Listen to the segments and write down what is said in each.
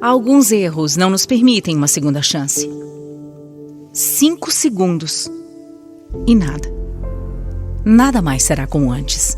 Alguns erros não nos permitem uma segunda chance. 5 segundos e nada. Nada mais será como antes.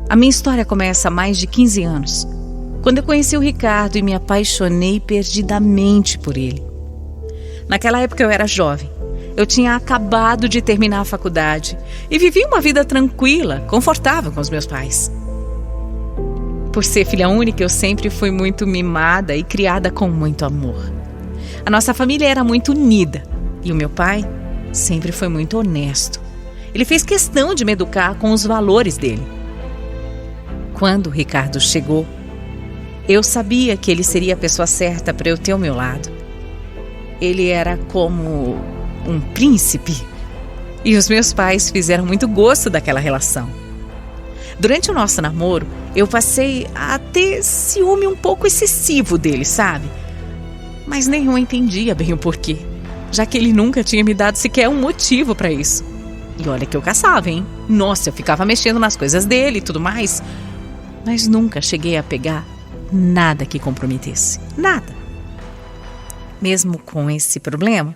A minha história começa há mais de 15 anos, quando eu conheci o Ricardo e me apaixonei perdidamente por ele. Naquela época eu era jovem. Eu tinha acabado de terminar a faculdade e vivia uma vida tranquila, confortável com os meus pais. Por ser filha única, eu sempre fui muito mimada e criada com muito amor. A nossa família era muito unida e o meu pai sempre foi muito honesto. Ele fez questão de me educar com os valores dele. Quando o Ricardo chegou, eu sabia que ele seria a pessoa certa para eu ter ao meu lado. Ele era como um príncipe e os meus pais fizeram muito gosto daquela relação. Durante o nosso namoro, eu passei a ter ciúme um pouco excessivo dele, sabe? Mas nem eu entendia bem o porquê, já que ele nunca tinha me dado sequer um motivo para isso. E olha que eu caçava, hein? Nossa, eu ficava mexendo nas coisas dele e tudo mais, mas nunca cheguei a pegar nada que comprometesse. Nada. Mesmo com esse problema,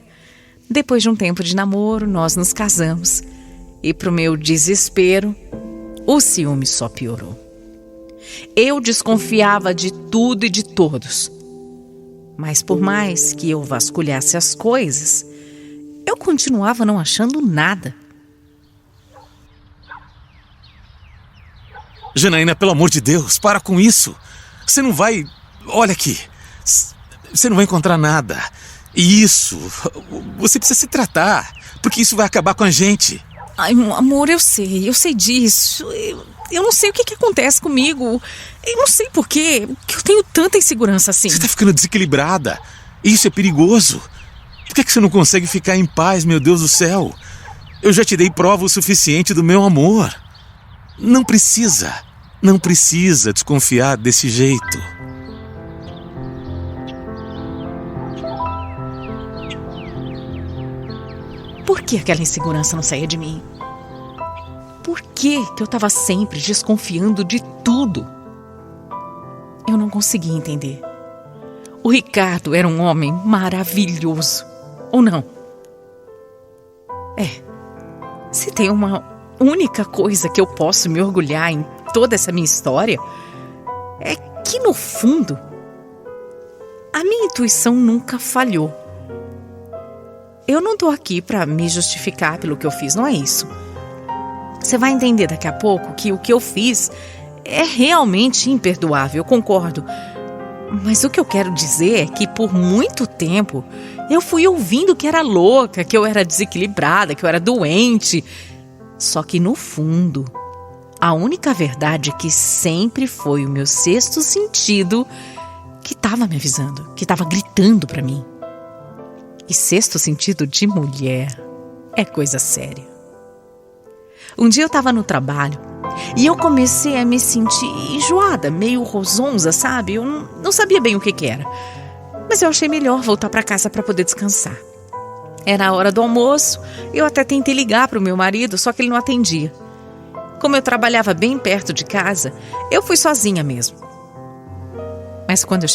depois de um tempo de namoro, nós nos casamos. E pro meu desespero, o ciúme só piorou. Eu desconfiava de tudo e de todos. Mas por mais que eu vasculhasse as coisas, eu continuava não achando nada. Janaína, pelo amor de Deus, para com isso. Você não vai... Olha aqui. Você não vai encontrar nada. E isso... Você precisa se tratar, porque isso vai acabar com a gente. Ai, amor, eu sei disso. Eu não sei o que acontece comigo. Eu não sei por quê, que eu tenho tanta insegurança assim. Você tá ficando desequilibrada. Isso é perigoso. Por que você não consegue ficar em paz, meu Deus do céu? Eu já te dei prova o suficiente do meu amor. Não precisa desconfiar desse jeito. Por que aquela insegurança não saía de mim? Por que eu estava sempre desconfiando de tudo? Eu não conseguia entender. O Ricardo era um homem maravilhoso, ou não? Se tem uma única coisa que eu posso me orgulhar em toda essa minha história, é que, no fundo, a minha intuição nunca falhou. Eu não tô aqui pra me justificar pelo que eu fiz, não é isso. Você vai entender daqui a pouco que o que eu fiz é realmente imperdoável, eu concordo. Mas o que eu quero dizer é que por muito tempo eu fui ouvindo que era louca, que eu era desequilibrada, que eu era doente. Só que no fundo, a única verdade é que sempre foi o meu sexto sentido que estava me avisando, que estava gritando pra mim. E sexto sentido de mulher é coisa séria. Um dia eu estava no trabalho e eu comecei a me sentir enjoada, meio rosonza, sabe? Eu não sabia bem o que era. Mas eu achei melhor voltar para casa para poder descansar. Era a hora do almoço, eu até tentei ligar para o meu marido, só que ele não atendia. Como eu trabalhava bem perto de casa, eu fui sozinha mesmo. Mas quando eu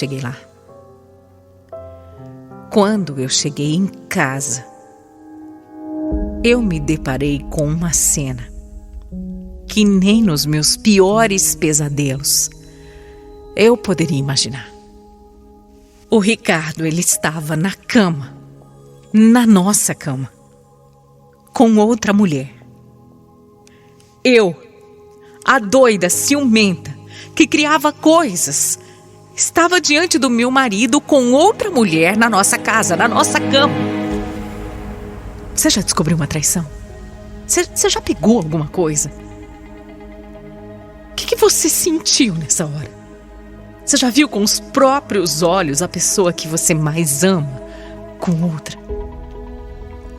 cheguei em casa, eu me deparei com uma cena que nem nos meus piores pesadelos eu poderia imaginar. O Ricardo, ele estava na cama, na nossa cama, com outra mulher. Eu, a doida, ciumenta, que criava coisas, estava diante do meu marido com outra mulher na nossa casa, na nossa cama. Você já descobriu uma traição? Você já pegou alguma coisa? O que você sentiu nessa hora? Você já viu com os próprios olhos a pessoa que você mais ama com outra?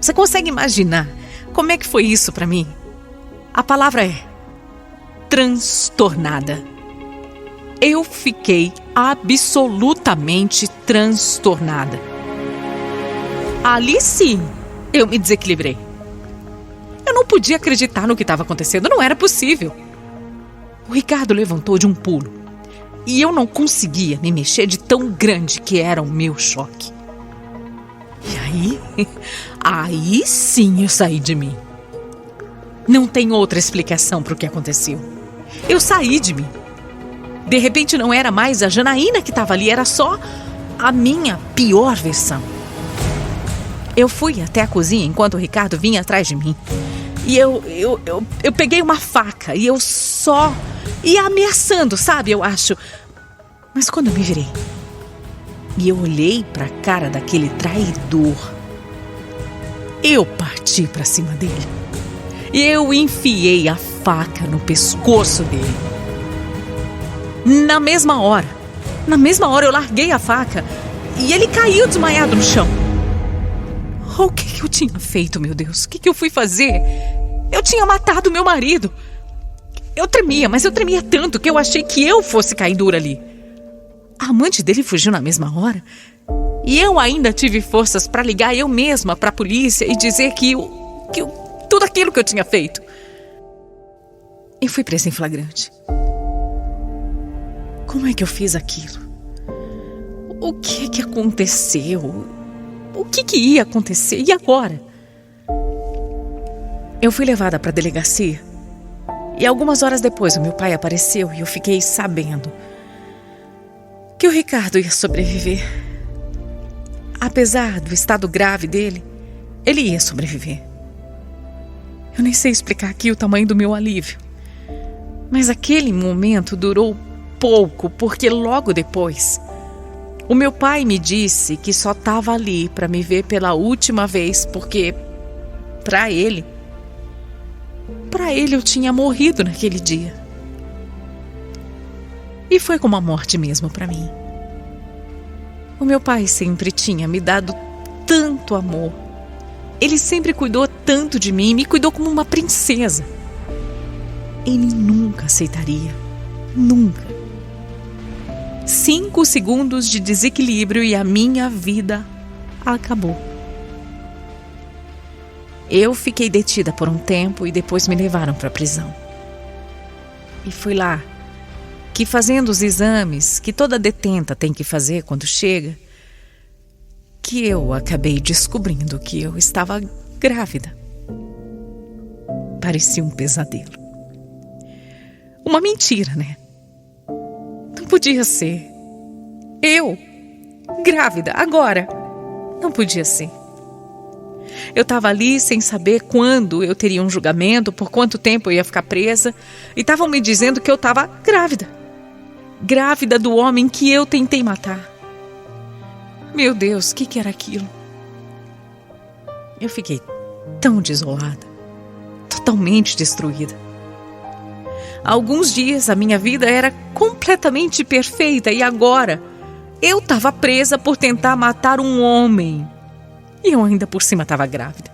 Você consegue imaginar como é que foi isso pra mim? A palavra é transtornada. Eu fiquei absolutamente transtornada. Ali sim, eu me desequilibrei. Eu não podia acreditar no que estava acontecendo, não era possível. O Ricardo levantou de um pulo E eu não conseguia me mexer de tão grande que era o meu choque. E aí sim eu saí de mim. Não tem outra explicação para o que aconteceu. Eu saí de mim. De repente não era mais a Janaína que estava ali, era só a minha pior versão. Eu fui até a cozinha enquanto o Ricardo vinha atrás de mim. E eu peguei uma faca e eu só ia ameaçando, sabe, eu acho. Mas quando eu me virei e eu olhei para a cara daquele traidor, eu parti para cima dele. E eu enfiei a faca no pescoço dele. Na mesma hora eu larguei a faca e ele caiu desmaiado no chão. O que eu tinha feito, meu Deus? O que eu fui fazer? Eu tinha matado meu marido. Eu tremia, mas eu tremia tanto que eu achei que eu fosse cair dura ali. A amante dele fugiu na mesma hora. E eu ainda tive forças para ligar eu mesma para a polícia e dizer que tudo aquilo que eu tinha feito. Eu fui presa em flagrante. Como é que eu fiz aquilo? O que aconteceu? O que ia acontecer? E agora? Eu fui levada para a delegacia. E algumas horas depois o meu pai apareceu e eu fiquei sabendo que o Ricardo ia sobreviver. Apesar do estado grave dele, ele ia sobreviver. Eu nem sei explicar aqui o tamanho do meu alívio. Mas aquele momento durou pouco, porque logo depois, o meu pai me disse que só estava ali para me ver pela última vez, porque, para ele eu tinha morrido naquele dia. E foi como a morte mesmo para mim. O meu pai sempre tinha me dado tanto amor. Ele sempre cuidou tanto de mim, me cuidou como uma princesa. Ele nunca aceitaria. Nunca. 5 segundos de desequilíbrio e a minha vida acabou. Eu fiquei detida por um tempo e depois me levaram para a prisão. E foi lá que, fazendo os exames que toda detenta tem que fazer quando chega, que eu acabei descobrindo que eu estava grávida. Parecia um pesadelo. Uma mentira, né? Não podia ser. Eu, grávida, agora. Não podia ser. Eu estava ali sem saber quando eu teria um julgamento, por quanto tempo eu ia ficar presa, e estavam me dizendo que eu estava grávida. Grávida do homem que eu tentei matar. Meu Deus, o que era aquilo? Eu fiquei tão desolada, totalmente destruída. Há alguns dias a minha vida era completamente perfeita e agora eu estava presa por tentar matar um homem. E eu ainda por cima estava grávida.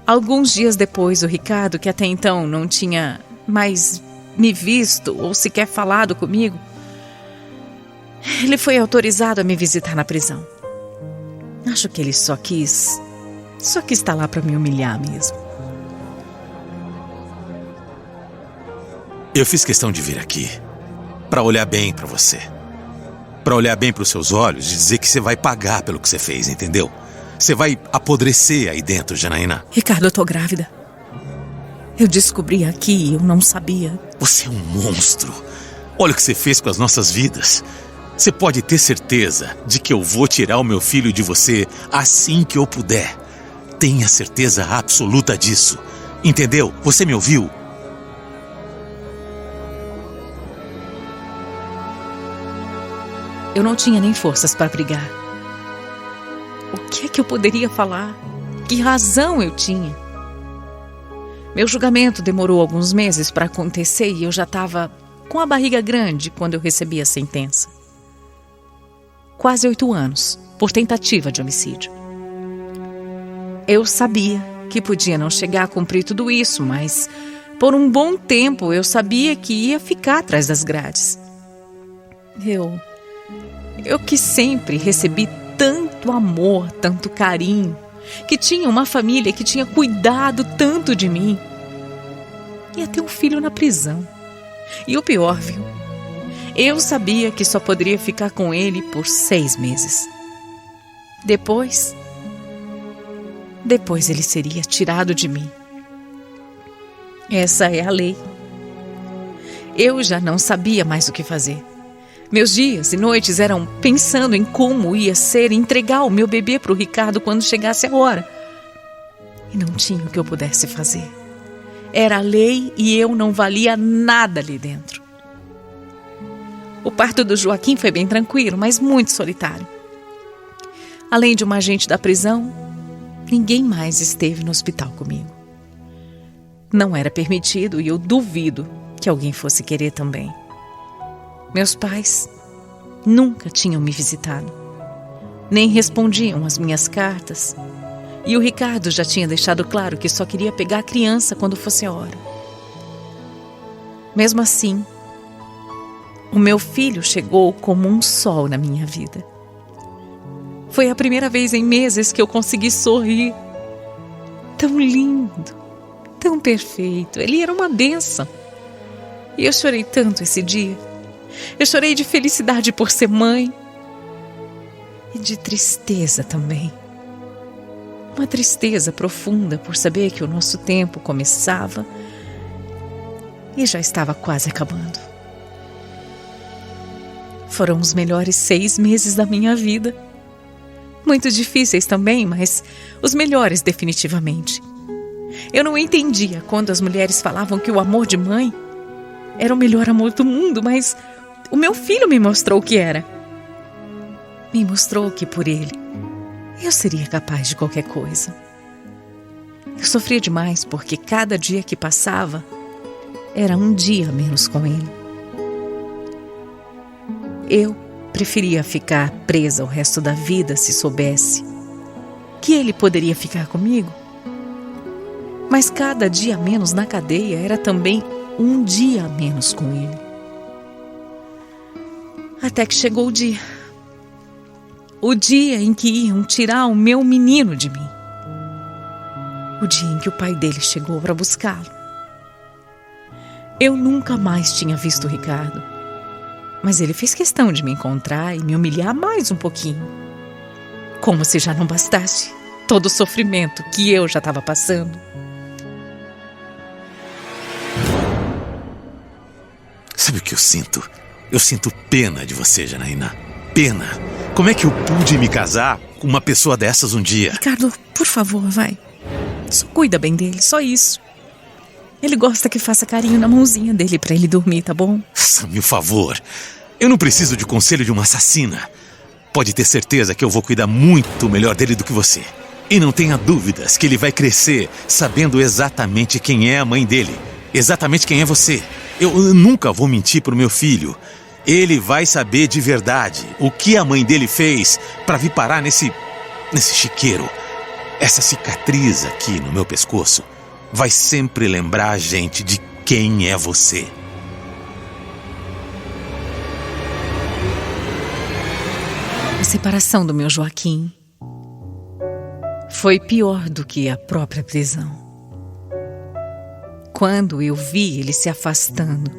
Alguns dias depois, o Ricardo, que até então não tinha mais me visto ou sequer falado comigo, ele foi autorizado a me visitar na prisão. Acho que ele só quis estar lá para me humilhar mesmo. Eu fiz questão de vir aqui para olhar bem para você. Para olhar bem para os seus olhos e dizer que você vai pagar pelo que você fez, entendeu? Você vai apodrecer aí dentro, Janaína. Ricardo, eu tô grávida. Eu descobri aqui e eu não sabia. Você é um monstro. Olha o que você fez com as nossas vidas. Você pode ter certeza de que eu vou tirar o meu filho de você assim que eu puder. Tenha certeza absoluta disso. Entendeu? Você me ouviu? Eu não tinha nem forças para brigar. O que é que eu poderia falar? Que razão eu tinha? Meu julgamento demorou alguns meses para acontecer e eu já estava com a barriga grande quando eu recebi a sentença. Quase 8 anos, por tentativa de homicídio. Eu sabia que podia não chegar a cumprir tudo isso, mas por um bom tempo eu sabia que ia ficar atrás das grades. Eu que sempre recebi tanto amor, tanto carinho, que tinha uma família que tinha cuidado tanto de mim. Ia ter um filho na prisão. E o pior, viu? Eu sabia que só poderia ficar com ele por 6 meses. Depois ele seria tirado de mim. Essa é a lei. Eu já não sabia mais o que fazer. Meus dias e noites eram pensando em como ia ser entregar o meu bebê para o Ricardo quando chegasse a hora. E não tinha o que eu pudesse fazer. Era a lei e eu não valia nada ali dentro. O parto do Joaquim foi bem tranquilo, mas muito solitário. Além de uma agente da prisão, ninguém mais esteve no hospital comigo. Não era permitido e eu duvido que alguém fosse querer também. Meus pais nunca tinham me visitado, nem respondiam às minhas cartas. E o Ricardo já tinha deixado claro que só queria pegar a criança quando fosse a hora. Mesmo assim, o meu filho chegou como um sol na minha vida. Foi a primeira vez em meses que eu consegui sorrir. Tão lindo, tão perfeito. Ele era uma bênção. E eu chorei tanto esse dia. Eu chorei de felicidade por ser mãe e de tristeza também. Uma tristeza profunda por saber que o nosso tempo começava e já estava quase acabando. Foram os melhores 6 meses da minha vida. Muito difíceis também, mas os melhores definitivamente. Eu não entendia quando as mulheres falavam que o amor de mãe era o melhor amor do mundo, mas o meu filho me mostrou o que era. Me mostrou que por ele eu seria capaz de qualquer coisa. Eu sofria demais porque cada dia que passava era um dia a menos com ele. Eu preferia ficar presa o resto da vida se soubesse que ele poderia ficar comigo. Mas cada dia a menos na cadeia era também um dia a menos com ele. Até que chegou o dia. O dia em que iam tirar o meu menino de mim. O dia em que o pai dele chegou para buscá-lo. Eu nunca mais tinha visto o Ricardo. Mas ele fez questão de me encontrar e me humilhar mais um pouquinho. Como se já não bastasse todo o sofrimento que eu já estava passando. Sabe o que eu sinto? Eu sinto pena de você, Janaína. Pena. Como é que eu pude me casar com uma pessoa dessas um dia? Ricardo, por favor, vai. Só cuida bem dele, só isso. Ele gosta que faça carinho na mãozinha dele pra ele dormir, tá bom? Meu favor. Eu não preciso de conselho de uma assassina. Pode ter certeza que eu vou cuidar muito melhor dele do que você. E não tenha dúvidas que ele vai crescer sabendo exatamente quem é a mãe dele. Exatamente quem é você. Eu nunca vou mentir pro meu filho. Ele vai saber de verdade o que a mãe dele fez para vir parar nesse chiqueiro. Essa cicatriz aqui no meu pescoço vai sempre lembrar a gente de quem é você. A separação do meu Joaquim foi pior do que a própria prisão. Quando eu vi ele se afastando,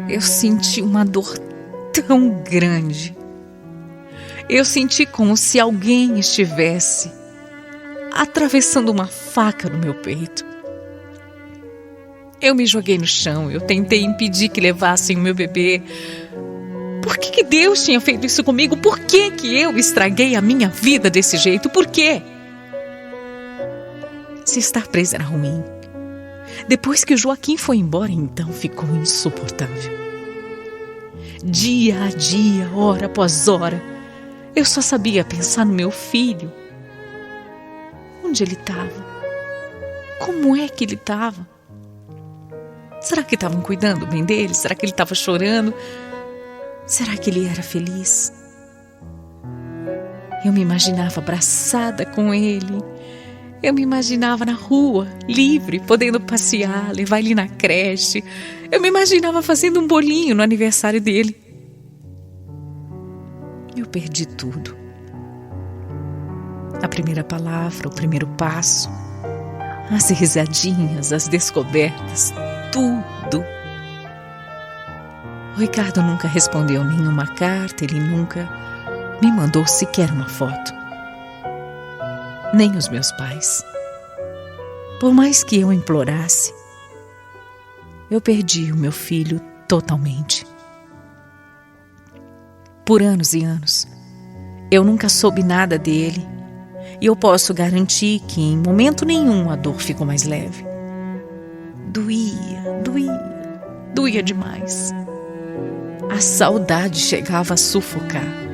eu senti uma dor tão grande. Eu senti como se alguém estivesse atravessando uma faca no meu peito. Eu me joguei no chão, eu tentei impedir que levassem o meu bebê. Por que Deus tinha feito isso comigo? Por que eu estraguei a minha vida desse jeito? Por quê? Se estar presa era ruim. Depois que o Joaquim foi embora, então ficou insuportável. Dia a dia, hora após hora, eu só sabia pensar no meu filho. Onde ele estava? Como é que ele estava? Será que estavam cuidando bem dele? Será que ele estava chorando? Será que ele era feliz? Eu me imaginava abraçada com ele. Eu me imaginava na rua, livre, podendo passear, levar ele na creche. Eu me imaginava fazendo um bolinho no aniversário dele. Eu perdi tudo. A primeira palavra, o primeiro passo, as risadinhas, as descobertas, tudo. O Ricardo nunca respondeu nenhuma carta, ele nunca me mandou sequer uma foto. Nem os meus pais. Por mais que eu implorasse, eu perdi o meu filho totalmente. Por anos e anos, eu nunca soube nada dele e eu posso garantir que em momento nenhum a dor ficou mais leve. Doía demais. A saudade chegava a sufocar.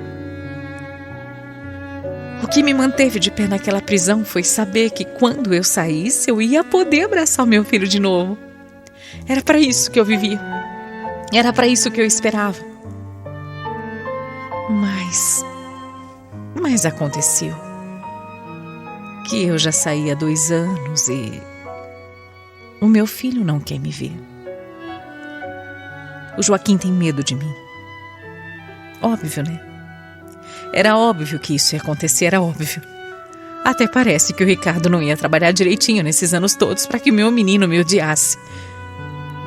O que me manteve de pé naquela prisão foi saber que quando eu saísse, eu ia poder abraçar o meu filho de novo. Era para isso que eu vivia. Era para isso que eu esperava. Mas aconteceu que eu já saí há 2 anos e o meu filho não quer me ver. O Joaquim tem medo de mim. Óbvio, né? Era óbvio que isso ia acontecer, era óbvio. Até parece que o Ricardo não ia trabalhar direitinho nesses anos todos para que o meu menino me odiasse.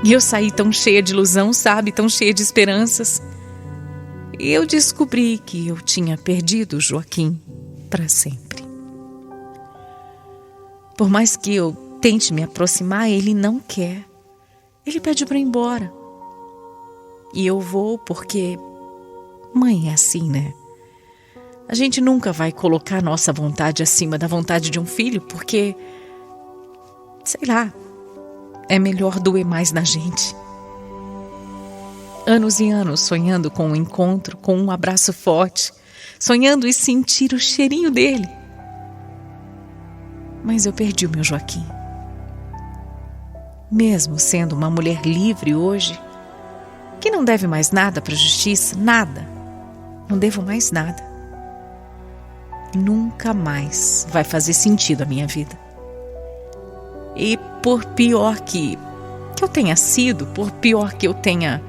E eu saí tão cheia de ilusão, sabe? Tão cheia de esperanças. E eu descobri que eu tinha perdido o Joaquim para sempre. Por mais que eu tente me aproximar, ele não quer. Ele pede para ir embora. E eu vou porque mãe é assim, né? A gente nunca vai colocar nossa vontade acima da vontade de um filho porque, sei lá, é melhor doer mais na gente. Anos e anos sonhando com um encontro, com um abraço forte, sonhando em sentir o cheirinho dele. Mas eu perdi o meu Joaquim. Mesmo sendo uma mulher livre hoje, que não deve mais nada para a justiça, nada, não devo mais nada. Nunca mais vai fazer sentido a minha vida. E por pior que eu tenha sido, por pior que eu tenha